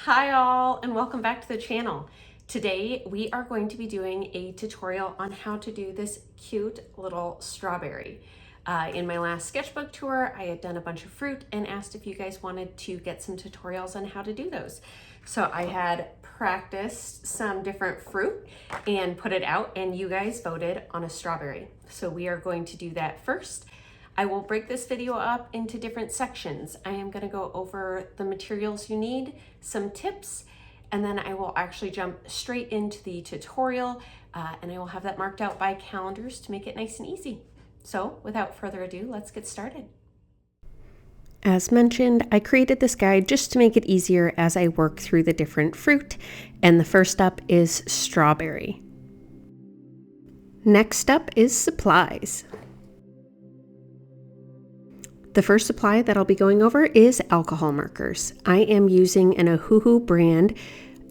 Hi all, and welcome back to the channel. Today we are going to be doing a tutorial on how to do this cute little strawberry. In my last sketchbook tour, I had done a bunch of fruit and asked if you guys wanted to get some tutorials on how to do those. So I had practiced some different fruit and put it out, and you guys voted on a strawberry. So we are going to do that first. I will break this video up into different sections. I am going to go over the materials you need, some tips, and then I will actually jump straight into the tutorial, and I will have that marked out by calendars to make it nice and easy. So without further ado, let's get started. As mentioned, I created this guide just to make it easier as I work through the different fruit, and the first up is strawberry. Next up is supplies. The first supply that I'll be going over is alcohol markers. I am using an Ohuhu brand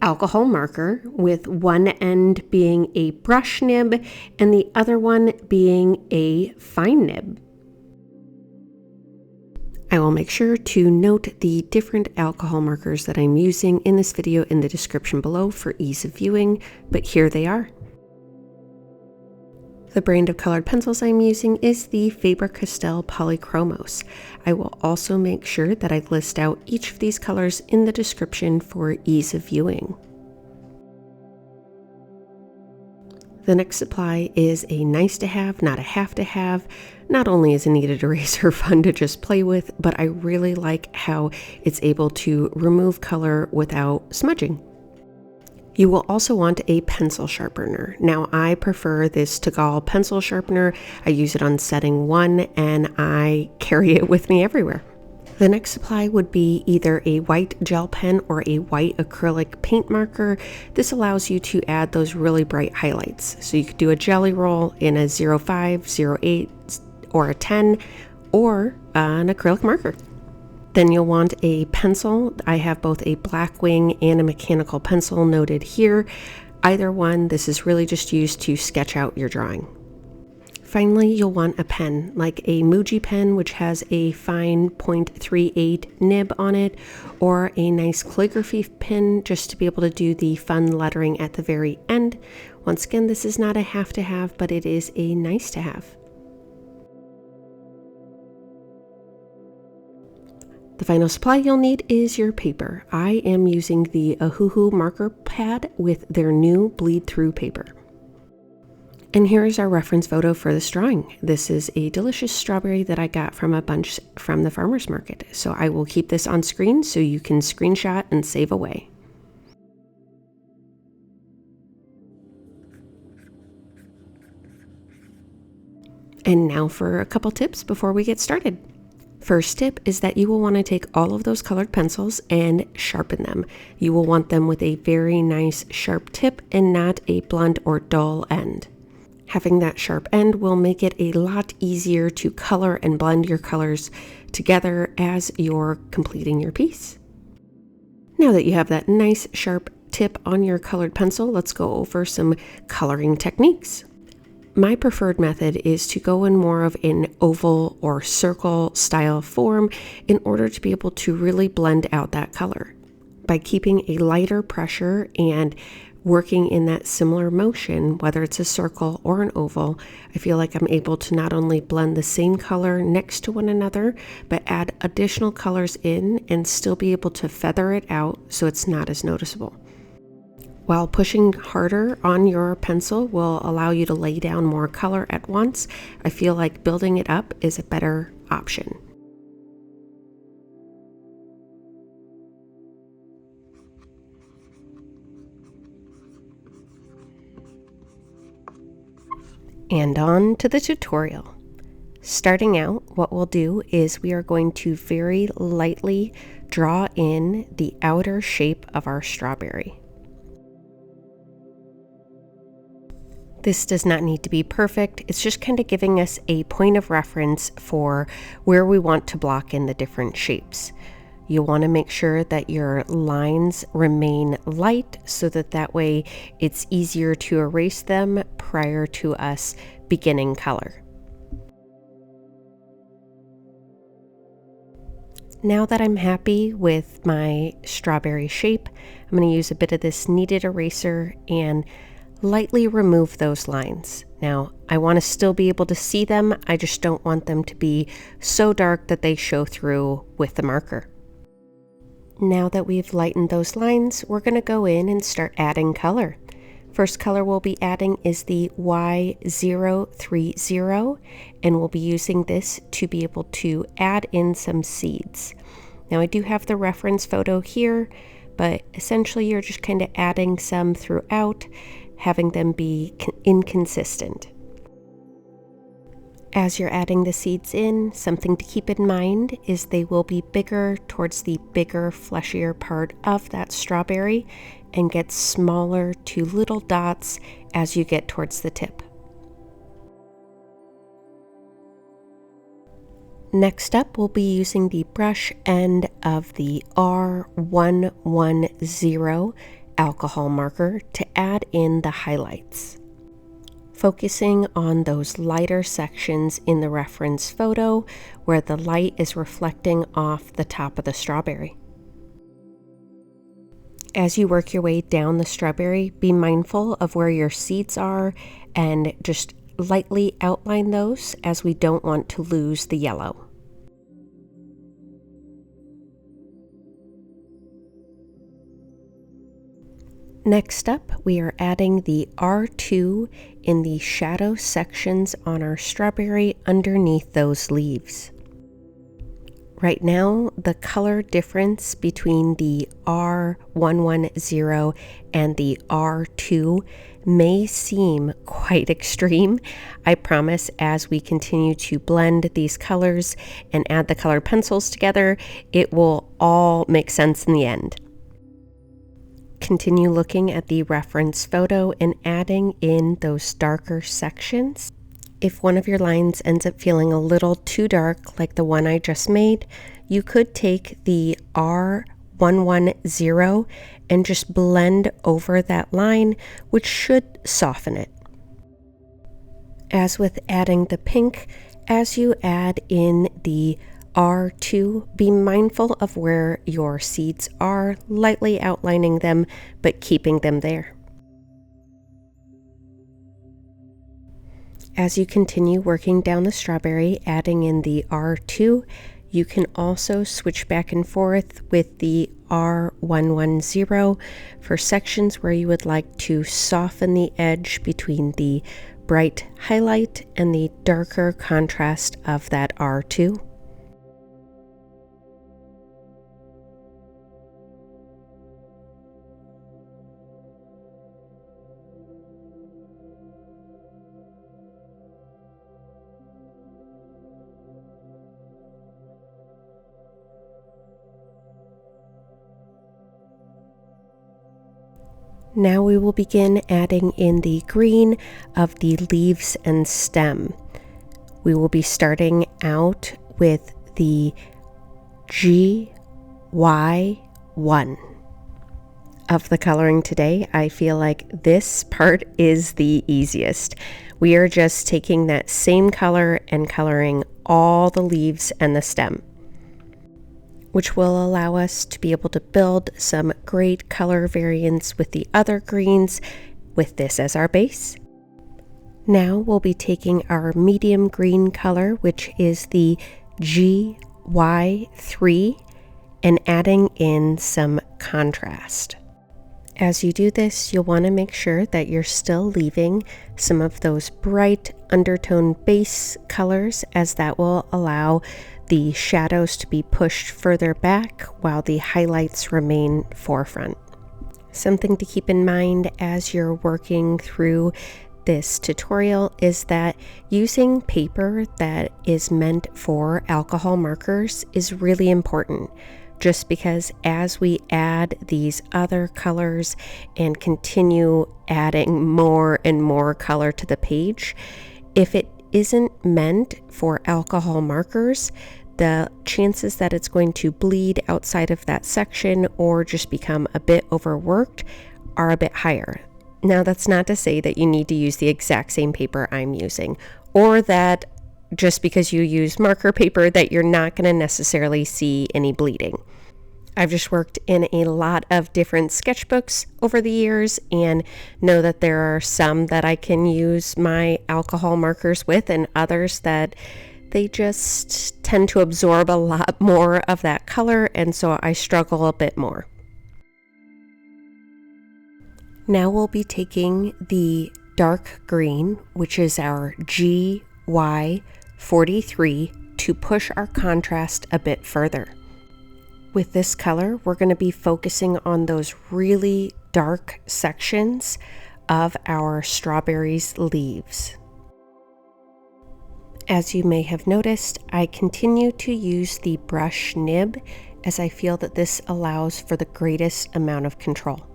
alcohol marker with one end being a brush nib and the other one being a fine nib. I will make sure to note the different alcohol markers that I'm using in this video in the description below for ease of viewing, but here they are. The brand of colored pencils I'm using is the Faber Castell Polychromos. I will also make sure that I list out each of these colors in the description for ease of viewing. The next supply is a nice to have, not a have to have. Not only is a kneaded eraser fun to just play with, but I really like how it's able to remove color without smudging. You will also want a pencil sharpener. Now I prefer this Castell pencil sharpener. I use it on setting 1 and I carry it with me everywhere. The next supply would be either a white gel pen or a white acrylic paint marker. This allows you to add those really bright highlights. So you could do a jelly roll in a 05, 08, or a 10, or an acrylic marker. Then you'll want a pencil. I have both a black wing and a mechanical pencil noted here. Either one, this is really just used to sketch out your drawing. Finally, you'll want a pen, like a Muji pen, which has a fine 0.38 nib on it, or a nice calligraphy pen, just to be able to do the fun lettering at the very end. Once again, this is not a have to have, but it is a nice to have. The final supply you'll need is your paper. I am using the Ohuhu marker pad with their new bleed through paper. And here is our reference photo for this drawing. This is a delicious strawberry that I got from a bunch from the farmer's market. So I will keep this on screen so you can screenshot and save away. And now for a couple tips before we get started. First tip is that you will want to take all of those colored pencils and sharpen them. You will want them with a very nice sharp tip and not a blunt or dull end. Having that sharp end will make it a lot easier to color and blend your colors together as you're completing your piece. Now that you have that nice sharp tip on your colored pencil, let's go over some coloring techniques. My preferred method is to go in more of an oval or circle style form in order to be able to really blend out that color. By keeping a lighter pressure and working in that similar motion, whether it's a circle or an oval, I feel like I'm able to not only blend the same color next to one another, but add additional colors in and still be able to feather it out so it's not as noticeable. While pushing harder on your pencil will allow you to lay down more color at once, I feel like building it up is a better option. And on to the tutorial. Starting out, what we'll do is we are going to very lightly draw in the outer shape of our strawberry. This does not need to be perfect. It's just kind of giving us a point of reference for where we want to block in the different shapes. You'll want to make sure that your lines remain light so that way it's easier to erase them prior to us beginning color. Now that I'm happy with my strawberry shape, I'm going to use a bit of this kneaded eraser and lightly remove those lines. Now, I want to still be able to see them, I just don't want them to be so dark that they show through with the marker. Now that we've lightened those lines, we're going to go in and start adding color. First color we'll be adding is the Y030, and we'll be using this to be able to add in some seeds. Now I do have the reference photo here, but essentially you're just kind of adding some throughout, having them be inconsistent. As you're adding the seeds in, something to keep in mind is they will be bigger towards the bigger, fleshier part of that strawberry and get smaller to little dots as you get towards the tip. Next up, we'll be using the brush end of the R110 alcohol marker to add in the highlights, focusing on those lighter sections in the reference photo where the light is reflecting off the top of the strawberry. As you work your way down the strawberry, be mindful of where your seeds are and just lightly outline those, as we don't want to lose the yellow. Next up, we are adding the R2 in the shadow sections on our strawberry underneath those leaves. Right now, the color difference between the R110 and the R2 may seem quite extreme. I promise as we continue to blend these colors and add the colored pencils together, it will all make sense in the end. Continue looking at the reference photo and adding in those darker sections. If one of your lines ends up feeling a little too dark, like the one I just made, you could take the R110 and just blend over that line, which should soften it. As with adding the pink, as you add in the R2, be mindful of where your seeds are, lightly outlining them, but keeping them there. As you continue working down the strawberry, adding in the R2, you can also switch back and forth with the R110 for sections where you would like to soften the edge between the bright highlight and the darker contrast of that R2. Now we will begin adding in the green of the leaves and stem. We will be starting out with the GY1 of the coloring today. I feel like this part is the easiest. We are just taking that same color and coloring all the leaves and the stem, which will allow us to be able to build some great color variants with the other greens with this as our base. Now we'll be taking our medium green color, which is the GY3, and adding in some contrast. As you do this, you'll want to make sure that you're still leaving some of those bright undertone base colors, as that will allow the shadows to be pushed further back while the highlights remain forefront. Something to keep in mind as you're working through this tutorial is that using paper that is meant for alcohol markers is really important, just because as we add these other colors and continue adding more and more color to the page, if it isn't meant for alcohol markers, the chances that it's going to bleed outside of that section or just become a bit overworked are a bit higher. Now, that's not to say that you need to use the exact same paper I'm using, or that just because you use marker paper that you're not going to necessarily see any bleeding. I've just worked in a lot of different sketchbooks over the years and know that there are some that I can use my alcohol markers with and others that they just tend to absorb a lot more of that color, and so I struggle a bit more. Now we'll be taking the dark green, which is our GY43, to push our contrast a bit further. With this color, we're going to be focusing on those really dark sections of our strawberry's leaves. As you may have noticed, I continue to use the brush nib as I feel that this allows for the greatest amount of control.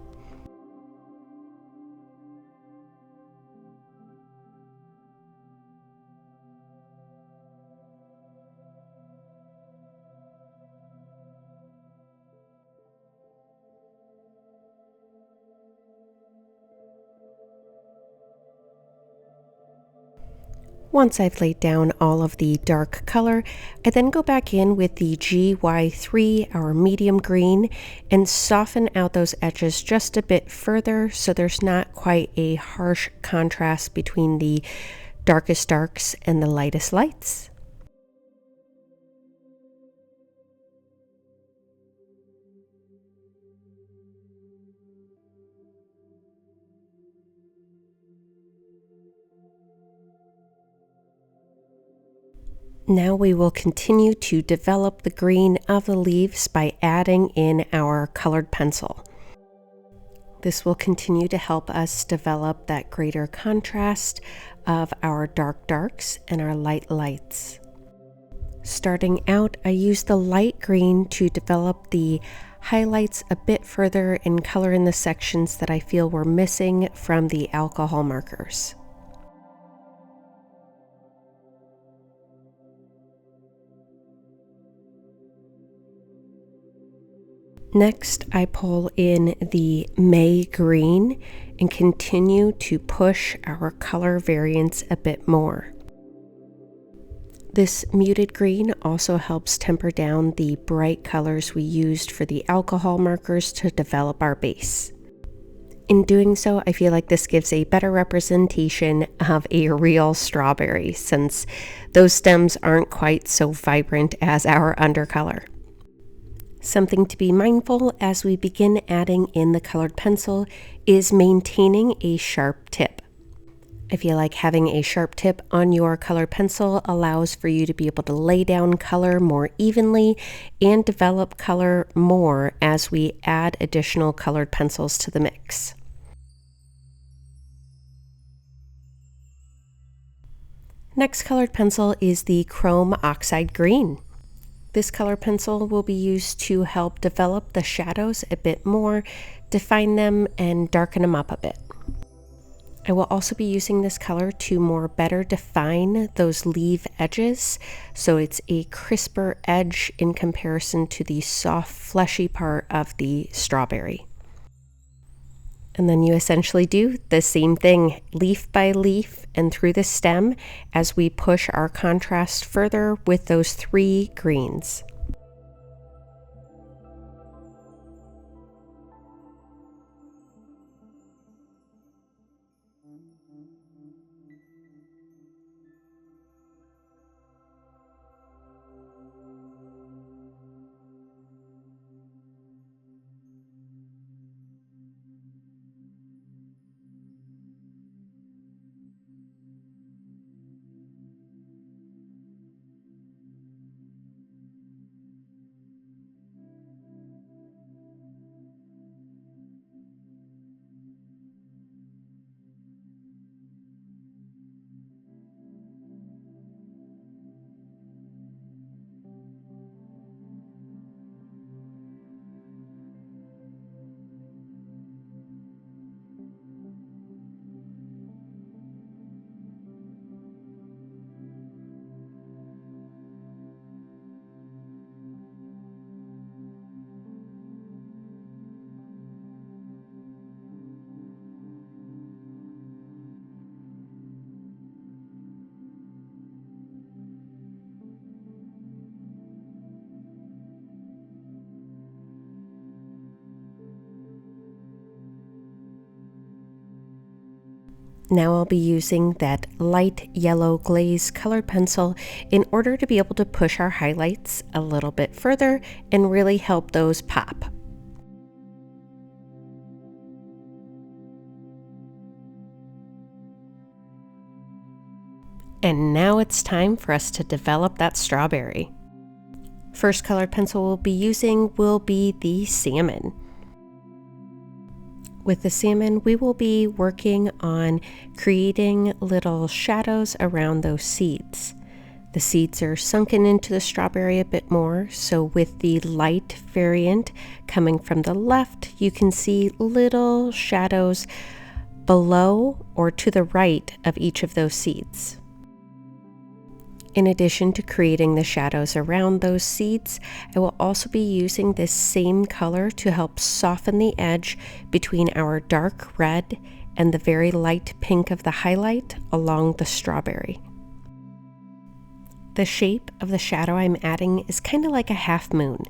Once I've laid down all of the dark color, I then go back in with the GY3, our medium green, and soften out those edges just a bit further so there's not quite a harsh contrast between the darkest darks and the lightest lights. Now we will continue to develop the green of the leaves by adding in our colored pencil. This will continue to help us develop that greater contrast of our dark darks and our light lights. Starting out, I used the light green to develop the highlights a bit further and color in the sections that I feel were missing from the alcohol markers. Next, I pull in the May green and continue to push our color variance a bit more. This muted green also helps temper down the bright colors we used for the alcohol markers to develop our base. In doing so, I feel like this gives a better representation of a real strawberry, since those stems aren't quite so vibrant as our undercolor. Something to be mindful as we begin adding in the colored pencil is maintaining a sharp tip. I feel like having a sharp tip on your colored pencil allows for you to be able to lay down color more evenly and develop color more as we add additional colored pencils to the mix. Next colored pencil is the Chrome Oxide Green. This color pencil will be used to help develop the shadows a bit more, define them, and darken them up a bit. I will also be using this color to more better define those leaf edges, so it's a crisper edge in comparison to the soft, fleshy part of the strawberry. And then you essentially do the same thing leaf by leaf and through the stem as we push our contrast further with those 3 greens. Now I'll be using that light yellow glaze colored pencil in order to be able to push our highlights a little bit further and really help those pop. And now it's time for us to develop that strawberry. First colored pencil we'll be using will be the salmon. With the salmon, we will be working on creating little shadows around those seeds. The seeds are sunken into the strawberry a bit more, so with the light variant coming from the left, you can see little shadows below or to the right of each of those seeds. In addition to creating the shadows around those seeds, I will also be using this same color to help soften the edge between our dark red and the very light pink of the highlight along the strawberry. The shape of the shadow I'm adding is kind of like a half moon.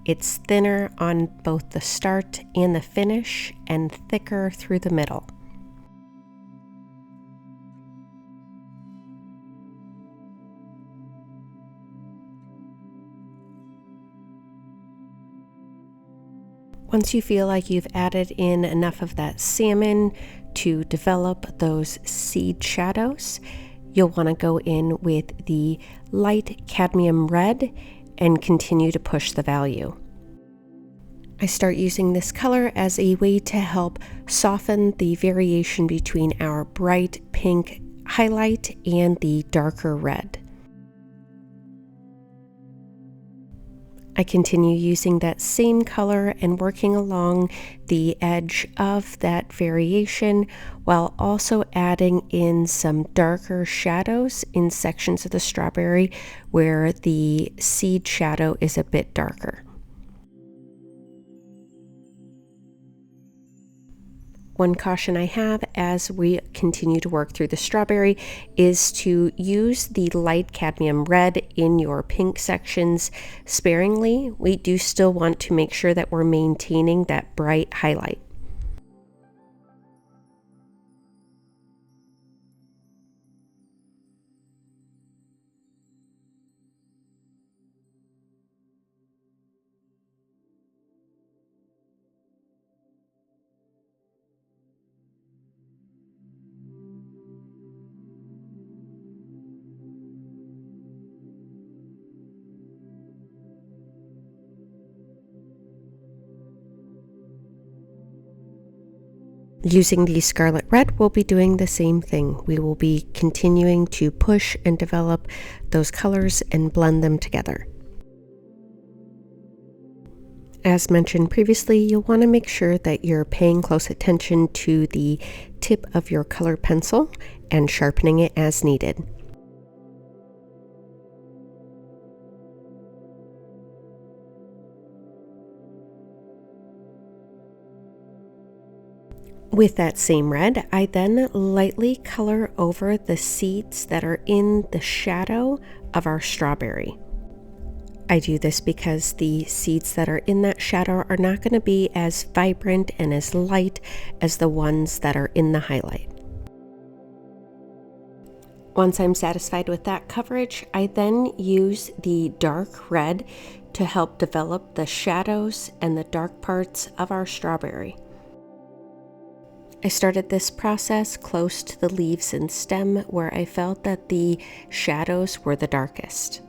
It's thinner on both the start and the finish and thicker through the middle. Once you feel like you've added in enough of that salmon to develop those seed shadows, you'll want to go in with the light cadmium red and continue to push the value. I start using this color as a way to help soften the variation between our bright pink highlight and the darker red. I continue using that same color and working along the edge of that variation while also adding in some darker shadows in sections of the strawberry where the seed shadow is a bit darker. One caution I have as we continue to work through the strawberry is to use the light cadmium red in your pink sections sparingly. We do still want to make sure that we're maintaining that bright highlight. Using the scarlet red, we'll be doing the same thing. We will be continuing to push and develop those colors and blend them together. As mentioned previously, you'll want to make sure that you're paying close attention to the tip of your colored pencil and sharpening it as needed. With that same red, I then lightly color over the seeds that are in the shadow of our strawberry. I do this because the seeds that are in that shadow are not going to be as vibrant and as light as the ones that are in the highlight. Once I'm satisfied with that coverage, I then use the dark red to help develop the shadows and the dark parts of our strawberry. I started this process close to the leaves and stem where I felt that the shadows were the darkest.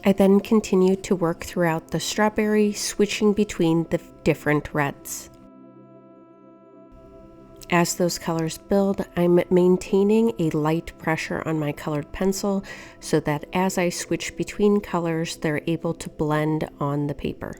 I then continued to work throughout the strawberry, switching between the different reds. As those colors build, I'm maintaining a light pressure on my colored pencil so that as I switch between colors, they're able to blend on the paper.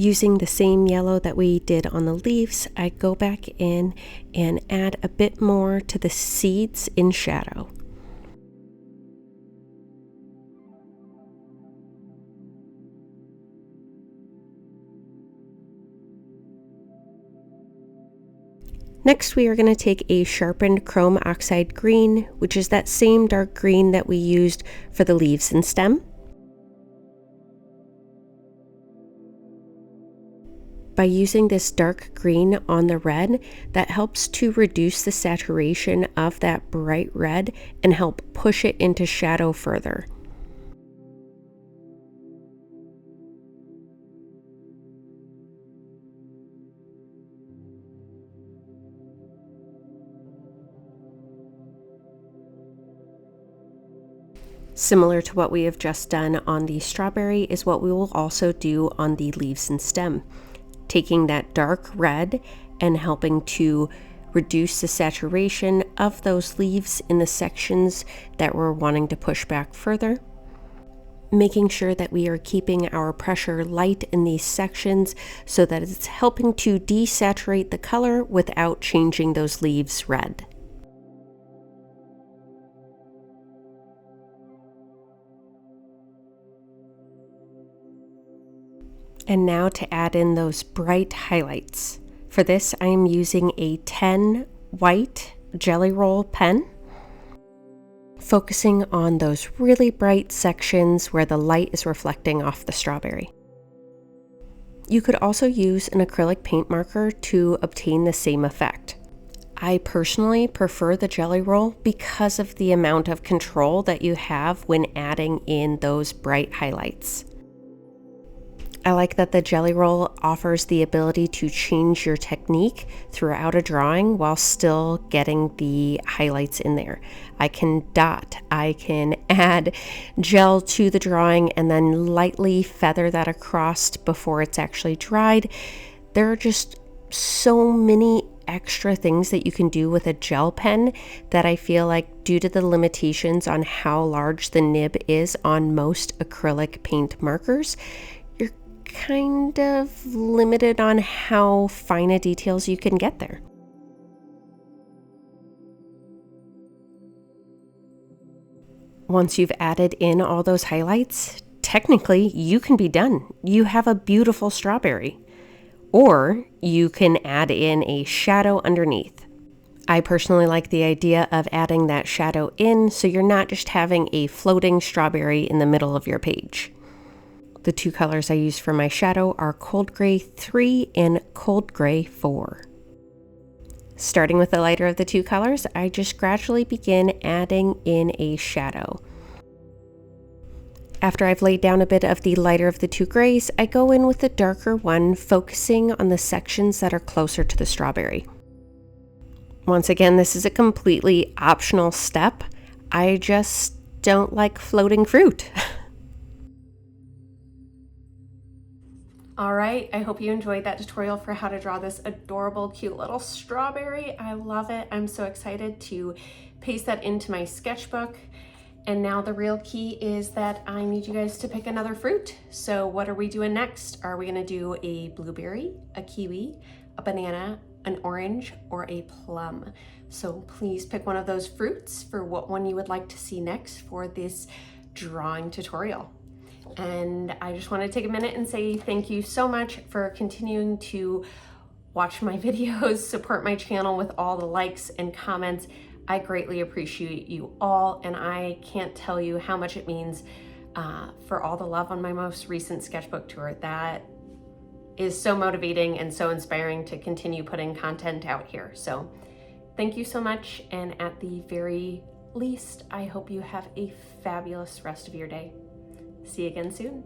Using the same yellow that we did on the leaves, I go back in and add a bit more to the seeds in shadow. Next, we are going to take a sharpened chrome oxide green, which is that same dark green that we used for the leaves and stem. By using this dark green on the red, that helps to reduce the saturation of that bright red and help push it into shadow further. Similar to what we have just done on the strawberry is what we will also do on the leaves and stem. Taking that dark red and helping to reduce the saturation of those leaves in the sections that we're wanting to push back further. Making sure that we are keeping our pressure light in these sections so that it's helping to desaturate the color without changing those leaves red. And now to add in those bright highlights. For this, I am using a 10 white Jelly Roll pen, focusing on those really bright sections where the light is reflecting off the strawberry. You could also use an acrylic paint marker to obtain the same effect. I personally prefer the Jelly Roll because of the amount of control that you have when adding in those bright highlights. I like that the Jelly Roll offers the ability to change your technique throughout a drawing while still getting the highlights in there. I can dot, I can add gel to the drawing and then lightly feather that across before it's actually dried. There are just so many extra things that you can do with a gel pen that I feel like, due to the limitations on how large the nib is on most acrylic paint markers, kind of limited on how fine a details you can get there. Once you've added in all those highlights, technically you can be done. You have a beautiful strawberry. Or you can add in a shadow underneath. I personally like the idea of adding that shadow in so you're not just having a floating strawberry in the middle of your page. The two colors I use for my shadow are Cold Gray 3 and Cold Gray 4. Starting with the lighter of the two colors, I just gradually begin adding in a shadow. After I've laid down a bit of the lighter of the two grays, I go in with the darker one, focusing on the sections that are closer to the strawberry. Once again, this is a completely optional step. I just don't like floating fruit. All right, I hope you enjoyed that tutorial for how to draw this adorable, cute little strawberry. I love it. I'm so excited to paste that into my sketchbook. And now the real key is that I need you guys to pick another fruit. So what are we doing next? Are we gonna do a blueberry, a kiwi, a banana, an orange, or a plum? So please pick one of those fruits for what one you would like to see next for this drawing tutorial. And I just want to take a minute and say thank you so much for continuing to watch my videos, support my channel with all the likes and comments. I greatly appreciate you all, and I can't tell you how much it means for all the love on my most recent sketchbook tour. That is so motivating and so inspiring to continue putting content out here. So thank you so much, and at the very least, I hope you have a fabulous rest of your day. See you again soon.